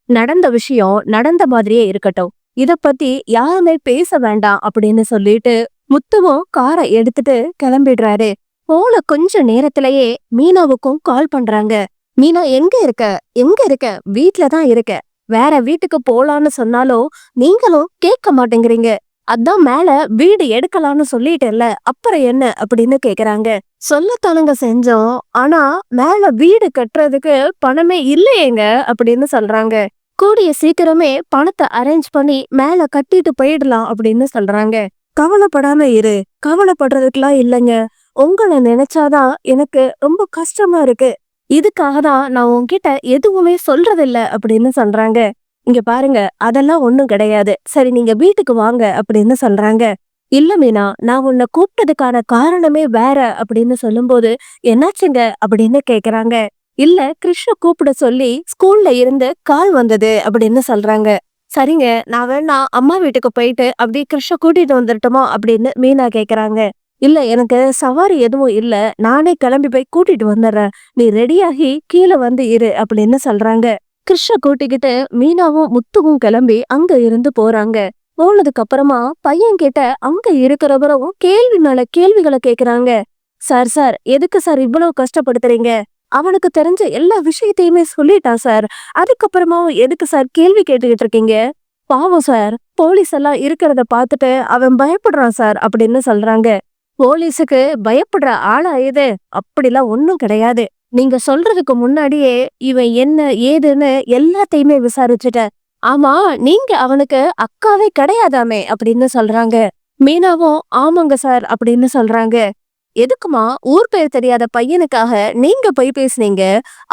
நடந்த விஷயம் நடந்த மாதிரியே இருக்கட்டும். இத பத்தி யாருமே பேச வேண்டாம் அப்படின்னு சொல்லிட்டு முத்துவும் காரை எடுத்துட்டு கிளம்பிடுறாரு. போல கொஞ்ச நேரத்திலேயே மீனாவுக்கும் கால் பண்றாங்க. மீனா எங்க இருக்க? எங்க இருக்க? வீட்ல தான் இருக்க. வேற வீட்டுக்கு போலான்னு சொன்னாலும் நீங்களும் கேட்க மாட்டேங்கிறீங்க. அதான் மேல வீடு எடுக்கலான்னு சொல்லிட்டேல்ல, அப்புறம் என்ன அப்படின்னு கேக்குறாங்க. சொல்லத்தானுங்க செஞ்சோம். ஆனா மேல வீடு கட்டுறதுக்கு பணமே இல்லையேங்க அப்படின்னு சொல்றாங்க. கூடிய சீக்கிரமே பணத்தை அரேஞ்ச் பண்ணி மேல கட்டிட்டு போயிடலாம் அப்படின்னு சொல்றாங்க. கவலைப்படாம இரு. கவலைப்படுறதுக்கெல்லாம் இல்லைங்க. உங்களை நினைச்சாதான் எனக்கு ரொம்ப கஷ்டமா இருக்கு. இதுக்காக தான் நான் உன்கிட்ட எதுவுமே சொல்றதில்ல அப்படின்னு சொல்றாங்க. இங்க பாருங்க, அதெல்லாம் ஒண்ணும் கிடையாது. சரி நீங்க வீட்டுக்கு வாங்க அப்படின்னு சொல்றாங்க. இல்ல மீனா, நான் உன்னை கூப்பிட்டதுக்கான காரணமே வேற அப்படின்னு சொல்லும்போது, என்னாச்சுங்க அப்படின்னு கேக்குறாங்க. இல்ல கிருஷ்ண கூப்பிட சொல்லி ஸ்கூல்ல இருந்து கால் வந்தது அப்படின்னு சொல்றாங்க. சரிங்க, நான் வேணா அம்மா வீட்டுக்கு போயிட்டு அப்படியே கிருஷ்ண கூட்டிட்டு வந்துடட்டுமா அப்படின்னு மீனா கேக்குறாங்க. இல்ல எனக்கு சவாரி எதுவும் இல்ல, நானே கிளம்பி போய் கூட்டிட்டு வந்துடுறேன். நீ ரெடியாகி கீழே வந்து இரு அப்படின்னு சொல்றாங்க. கிருஷ்ண கூட்டிக்கிட்டு மீனாவும் முத்துவும் கிளம்பி அங்க இருந்து போறாங்க. போனதுக்கு அப்புறமா பையன் கிட்ட அங்க இருக்கிறவரும் கேள்வி மேல கேள்விகளை கேக்குறாங்க. சார் சார் எதுக்கு சார் இவ்வளவு கஷ்டப்படுத்துறீங்க? அவனுக்கு தெரிஞ்ச எல்லா விஷயத்தையுமே சொல்லிட்டான் சார். அதுக்கப்புறமாவும் எதுக்கு சார் கேள்வி கேட்டுக்கிட்டு இருக்கீங்க? பாவம் சார், போலீஸ் எல்லாம் இருக்கிறத பார்த்துட்டு அவன் பயப்படுறான் சார் அப்படின்னு சொல்றாங்க. போலீஸுக்கு பயப்படுற ஆளா இது? அப்படிலாம் ஒண்ணும் கிடையாது. நீங்க சொல்றதுக்கு முன்னாடியே இவன் என்ன ஏதுன்னு எல்லாத்தையுமே விசாரிச்சுட்டேன். ஆமா, நீங்க அவனுக்கு அக்காவே கிடையாதாமே அப்படின்னு சொல்றாங்க. மீனாவும் ஆமாங்க சார் அப்படின்னு சொல்றாங்க. எதுக்குமா ஊர் பேர் தெரியாத பையனுக்காக நீங்க போய் பேசுனீங்க?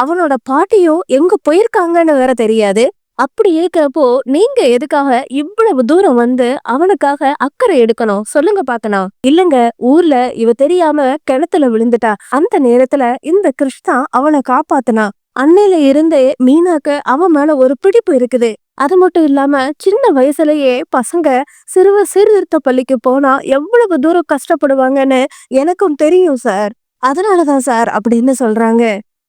அவனோட பாட்டியும் எங்க போயிருக்காங்கன்னு வேற தெரியாது. அப்படி இருக்கிறப்போ நீங்க எதுக்காக இவ்வளவு தூரம் வந்து அவனுக்காக அக்கறை எடுக்கணும் சொல்லுங்க பாக்கலாம். இல்லங்க, ஊர்ல இவ தெரியாம கிணத்துல விழுந்துட்டா. அந்த நேரத்துல இந்த கிருஷ்ணா அவனை காப்பாத்துனா. அன்னையில இருந்தே மீனாக்கு அவன் மேல ஒரு பிடிப்பு இருக்குது. அது மட்டும் இல்லாம சின்ன வயசுலயே பசங்க சீர்திருத்த பள்ளிக்கு போனா எவ்வளவு தூரம் கஷ்டப்படுவாங்கன்னு எனக்கும் தெரியும் சார். அதனாலதான் சார் அப்படின்னு சொல்றாங்க.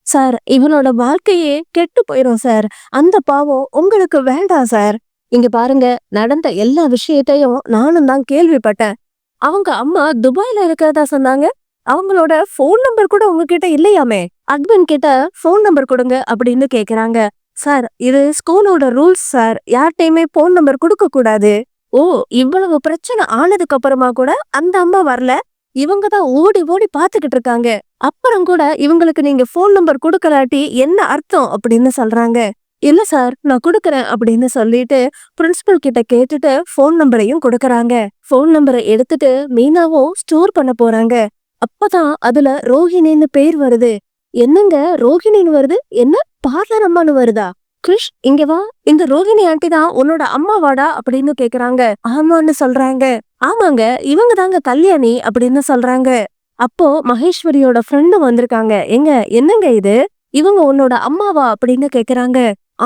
சார் இவனோட வாழ்க்கையே கெட்டு போயிரும் சார். அந்த பாவம் உங்களுக்கு வேண்டாம் சார். இங்க பாருங்க, நடந்த எல்லா விஷயத்தையும் நானும் தான் கேள்விப்பட்டேன். அவங்க அம்மா துபாய்ல இருக்கிறதா சொன்னாங்க. அவங்களோட போன் நம்பர் கூட உங்ககிட்ட இல்லையாமே? ஹஸ்பண்ட் கிட்ட போன் நம்பர் கொடுங்க அப்படின்னு கேக்குறாங்க. சார் இது ஸ்கூலோட ரூல்ஸ் சார். யார்கிட்டயுமே போன் நம்பர் கொடுக்க கூடாது. ஓ, இவ்வளவு பிரச்சனை ஆனதுக்கு அப்புறமா கூட அந்த அம்மா வரல. இவங்க தான் ஓடி ஓடி பாத்துக்கிட்டு இருக்காங்க. அப்புறம் கூட இவங்களுக்கு நீங்க போன் நம்பர் கொடுக்கலாட்டி என்ன அர்த்தம் அப்படின்னு சொல்றாங்க. இல்ல சார் நான் கொடுக்கறேன் அப்படின்னு சொல்லிட்டு பிரின்சிபல் கிட்ட கேட்டுட்டு போன் நம்பரையும் கொடுக்கறாங்க. போன் நம்பரை எடுத்துட்டு மீனாவும் ஸ்டோர் பண்ண போறாங்க. அப்பதான் அதுல ரோஹிணின்னு பேர் வருது. என்னங்க ரோஹிணின்னு வருது? என்ன பார்லர் அம்மான்னு வருதா? கிருஷ் இங்க வா, இந்த ரோஹிணி ஆண்டி தான் உன்னோட அம்மாவாடா அப்படின்னு கேக்குறாங்க. ஆமான்னு சொல்றாங்க. ஆமாங்க, இவங்க தாங்க கல்யாணி அப்படின்னு சொல்றாங்க. அப்போ மகேஸ்வரியோட ஃப்ரெண்டு வந்திருக்காங்க. எங்க என்னங்க இது? இவங்க உன்னோட அம்மாவா அப்படின்னு கேக்குறாங்க.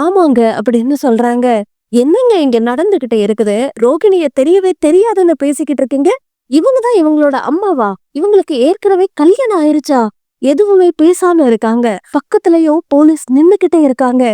ஆமாங்க அப்படின்னு சொல்றாங்க. என்னங்க இங்க நடந்துகிட்டு இருக்குது? ரோகிணிய தெரியவே தெரியாதுன்னு பேசிக்கிட்டு இருக்கீங்க. இவங்கதான் இவங்களோட அம்மாவா? இவங்களுக்கு ஏற்கனவே கல்யாணம் ஆயிருச்சா? எதுவுமே பேசாம இருக்காங்க. பக்கத்துலயும் போலீஸ் நின்னுகிட்டே இருக்காங்க.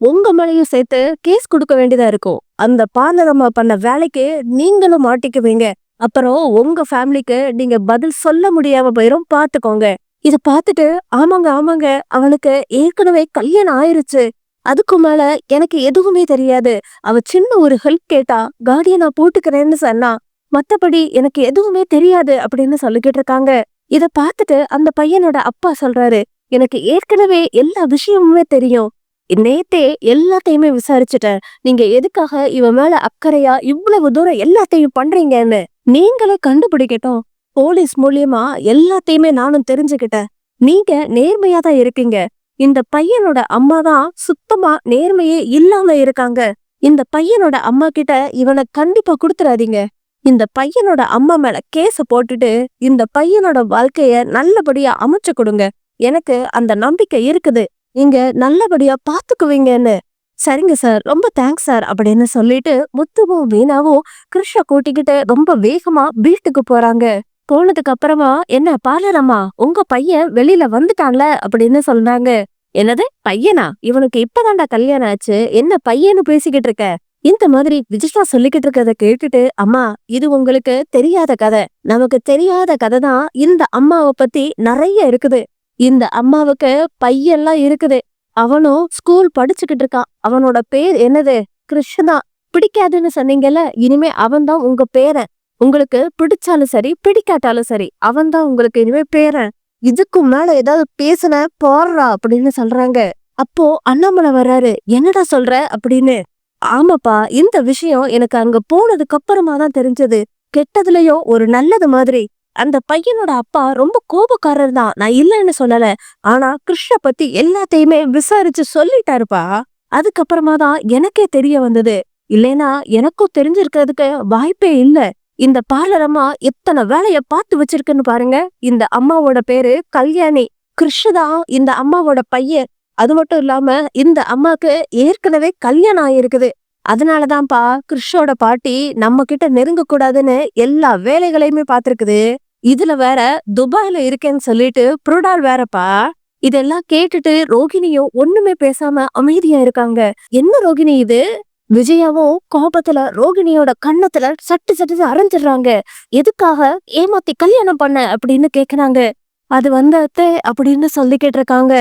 உங்க மேலையும் சேர்த்து கேஸ் கொடுக்க வேண்டியதா இருக்கும். அந்த பார்லர் அம்மா பண்ண வேலைக்கு நீங்களும் மாட்டிக்குவீங்க. அப்புறம் உங்க ஃபேமிலிக்கு நீங்க பதில் சொல்ல முடியாம போயிரும், பாத்துக்கோங்க. இத பாத்துட்டு ஆமாங்க ஆமாங்க, அவனுக்கு ஏற்கனவே கல்யாணம் ஆயிருச்சு. அதுக்கு மேல எனக்கு எதுவுமே தெரியாது. அவ சின்ன ஒரு ஹெல்ப் கேட்டா கார்டியனா போட்டுக்கிறேன்னு சொன்னா. மத்தபடி எனக்கு எதுவுமே தெரியாது அப்படின்னு சொல்லிக்கிட்டு இருக்காங்க. இத பாத்துட்டு அந்த பையனோட அப்பா சொல்றாரு, எனக்கு ஏற்கனவே எல்லா விஷயமுமே தெரியும். நேத்தே எல்லாத்தையுமே விசாரிச்சுட்டேன். நீங்க எதுக்காக இவன் மேல அக்கறையா இவ்வளவு தூரம் எல்லாத்தையும் பண்றீங்கன்னு நீங்களே கண்டுபிடிக்கட்டும். போலீஸ் மூலியமா எல்லாத்தையுமே நானும் தெரிஞ்சுக்கிட்டேன். நீங்க நேர்மையா தான் இருக்கீங்க. இந்த பையனோட அம்மா தான் சுத்தமா நேர்மையே இல்லாம இருக்காங்க. இந்த பையனோட அம்மா கிட்ட இவனை கண்டிப்பா கொடுத்துறாதீங்க. இந்த பையனோட அம்மா மேல கேஸ போட்டுட்டு இந்த பையனோட வாழ்க்கைய நல்லபடியா அமைச்சு கொடுங்க. எனக்கு அந்த நம்பிக்கை இருக்குது. நீங்க நல்லபடியா பாத்துக்குவீங்கன்னு. சரிங்க சார், ரொம்ப தேங்க்ஸ் சார் அப்படின்னு சொல்லிட்டு முத்துவும் வீணாவும் கிருஷ்ண கூட்டிக்கிட்டு ரொம்ப வேகமா வீட்டுக்கு போறாங்க. போனதுக்கு அப்புறமா என்ன பார்லர் அம்மா, உங்க பையன் வெளியில வந்துட்டான்ல அப்படின்னு சொல்றாங்க. என்னது பையனா? இவனுக்கு இப்பதான்டா கல்யாணம் ஆச்சு, என்ன பையன்னு பேசிக்கிட்டு இருக்க? இந்த மாதிரி விஜிஷா சொல்லிக்கிட்டு இருக்கத கேட்டுட்டு, அம்மா இது உங்களுக்கு தெரியாத கதை. நமக்கு தெரியாத கதை தான் இந்த அம்மாவை பத்தி நிறைய இருக்குது. இந்த அம்மாவுக்கு பையன்லாம் இருக்குது. அவனும் ஸ்கூல் படிச்சுக்கிட்டு இருக்கான். அவனோட பேர் என்னது? கிருஷ்ணா. பிடிக்காதுன்னு சொன்னீங்கல்ல, இனிமே அவன்தான் உங்க பேரன். உங்களுக்கு பிடிச்சாலும் சரி பிடிக்காட்டாலும் சரி, அவன்தான் உங்களுக்கு இனிமே பேரன். இதுக்கு மேல ஏதாவது பேசுன போடுறா அப்படின்னு சொல்றாங்க. அப்போ அண்ணாமலை வர்றாரு. என்னடா சொல்ற அப்படின்னு. ஆமாப்பா, இந்த விஷயம் எனக்கு அங்க போனதுக்கு அப்புறமா தான் தெரிஞ்சது. கெட்டதுலயோ ஒரு நல்லது மாதிரி. அந்த பையனோட அப்பா ரொம்ப கோபக்காரர் தான், நான் இல்லைன்னு சொல்லல. ஆனா கிருஷ்ண பத்தி எல்லாத்தையுமே விசாரிச்சு சொல்லிட்டாருப்பா. அதுக்கப்புறமா தான் எனக்கே தெரிய வந்தது. இல்லைன்னா எனக்கும் தெரிஞ்சிருக்கிறதுக்கு வாய்ப்பே இல்ல. இந்த பார்லர் அம்மா எத்தனை வேலைய பார்த்து வச்சிருக்குன்னு பாருங்க. இந்த அம்மாவோட பேரு கல்யாணி. கிருஷ்ணா இந்த அம்மாவோட பையன். அது மட்டும் இல்லாம இந்த அம்மாக்கு ஏற்கனவே கல்யாணம் ஆயிருக்குது. அதனாலதான்ப்பா கிருஷ்ணோட பாட்டி நம்ம கிட்ட நெருங்க கூடாதுன்னு எல்லா வேலைகளையுமே பார்த்திருக்குது. இதுல வேற துபாயில இருக்கேன்னு சொல்லிட்டு புருடால் வேறப்பா. இதெல்லாம் கேட்டுட்டு ரோகிணியும் ஒண்ணுமே பேசாம அமைதியா இருக்காங்க. என்ன ரோகிணி இது? விஜயாவும் கோபத்துல ரோகிணியோட கண்ணத்துல சட்டு சட்டு அரைஞ்சிடுறாங்க. எதுக்காக ஏமாத்தி கல்யாணம் பண்ண அப்படின்னு கேக்குறாங்க. அது வந்து அத்தை அப்படின்னு சொல்லிக்கிட்டு இருக்காங்க.